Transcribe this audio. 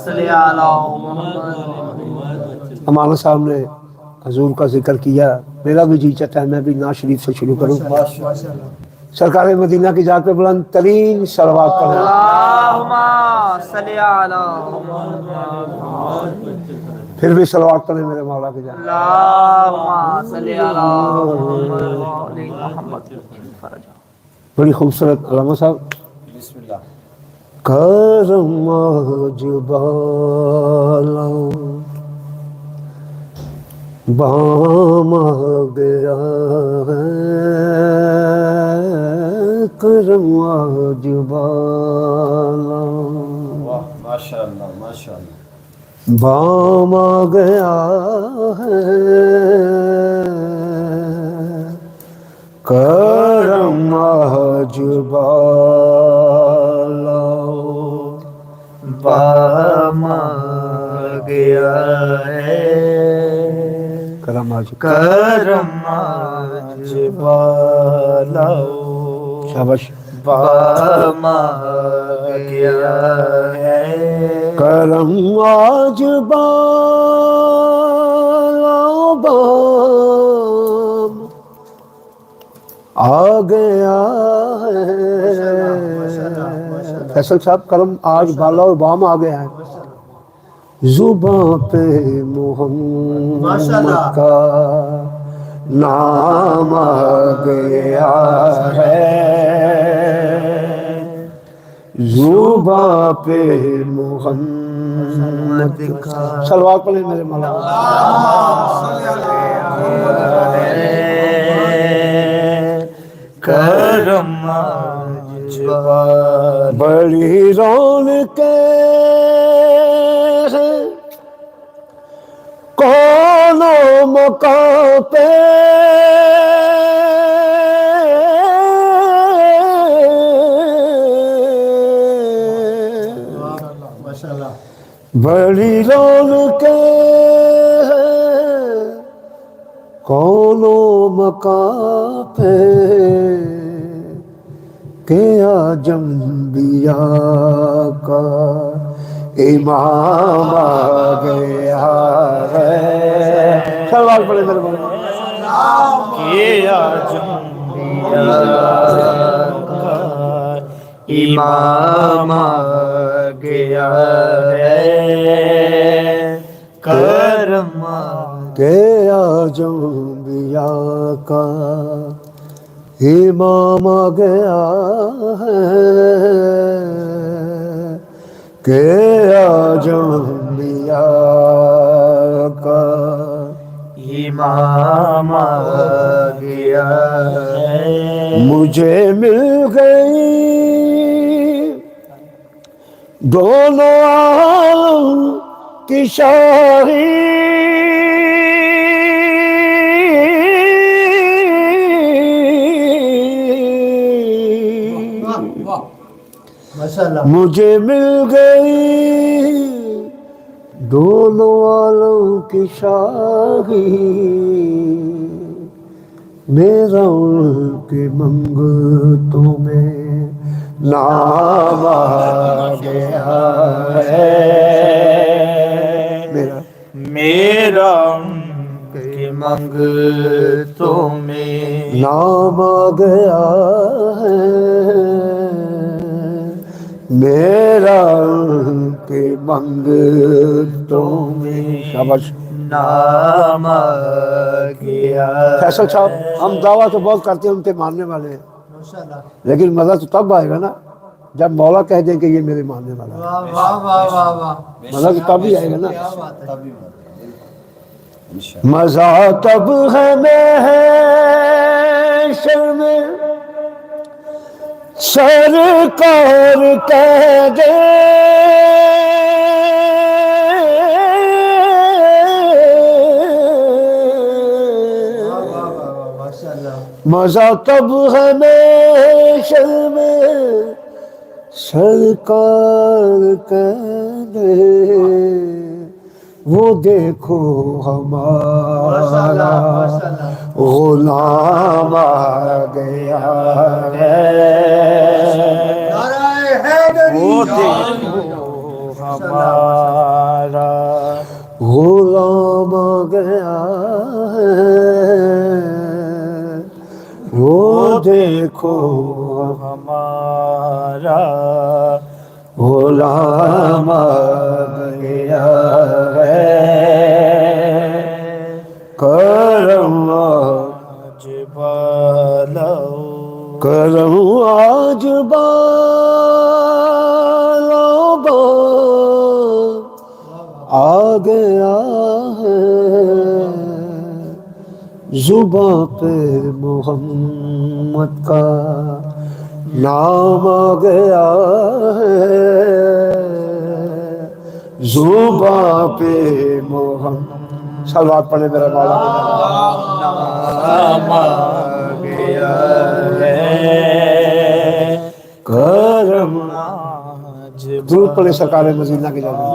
صلی علی محمد۔ امانہ صاحب نے حضور کا ذکر کیا، میرا بھی جی چاہتا ہے میں بھی نعت شریف سے شروع کروں۔ سرکار مدینہ کی ذات پہ بلند ترین صلوات پڑھیں۔ اللہم صلی علی محمد۔ پھر بھی صلوات پڑھیں میرے مولا کی ذات۔ اللہم صلی علی محمد وآل محمد۔ بڑی خوبصورت علامہ صاحب۔ بسم اللہ۔ کرم آج بالا بام آ گیا ہے، کرم آج بالا واہ ماشاء اللہ ماشاء اللہ۔ بام آ گیا ہے، کرم آج بالا بام آ گیا ہے، کرم آج کرم آج بالا شاباش۔ بام آ گیا ہے، کرم آج بالا بام آ گیا ہے۔ فیصل صاحب کرم آج بالا اور بام آ گیا ہے، زباں پہ محمد کا نام آ گیا ہے، زباں پہ محمد کا صلوات پڑھیں میرے مولا۔ کرم آج بڑی رونقیں ہیں کون و مقام پہ، بڑی رونقیں ہیں کون و مقام پہ، کہ آج انبیاء کا امام آ گیا ہے۔ سوال پڑھے میرے بھائی۔ کہ آج انبیاء کا امام آ گیا ہے، کرم کہ آج انبیاء کا امام آ گیا ہے، کہ آج انبیاء کا امام آ گیا ہے، مجھے مل گئی دونوں عالم کی شاہی، مجھے مل گئی دونوں عالم کی شاہی، میرا ان کے منگتوں میں نام آ گیا ہے، میرا ان کے منگتوں میں نام آ گیا ہے، میرا ان کے منگتوں میں شاباش نام آ گیا۔ فیصل صاحب ہم دعویٰ تو بہت کرتے ہیں ان کے ماننے والے ہیں، لیکن مزہ تو تب آئے گا نا جب مولا کہہ دیں کہ یہ میرے ماننے والا ہے، مزہ تو تب ہی آئے گا نا۔ مزہ تب ہے محشر میں سرکار کہہ دے، مزہ تب ہے محشر میں سرکار کہہ دے، وہ دیکھو ہمارا غلام آ گیا ہے، وہ دیکھو ہمارا ہمارا غلام آ گیا ہے، وہ دیکھو ہمارا غلام آ گیا ہے، کرم آج بالو کرم آج بالوں پر آ گیا ہے، زباں پہ محمد کا نام آ گیا ہے، زباں پہ محمد صلوات پڑھے میرا مولا نام آ گیا ہے، کرم آج درود پڑھے سرکار مدینہ کے جانے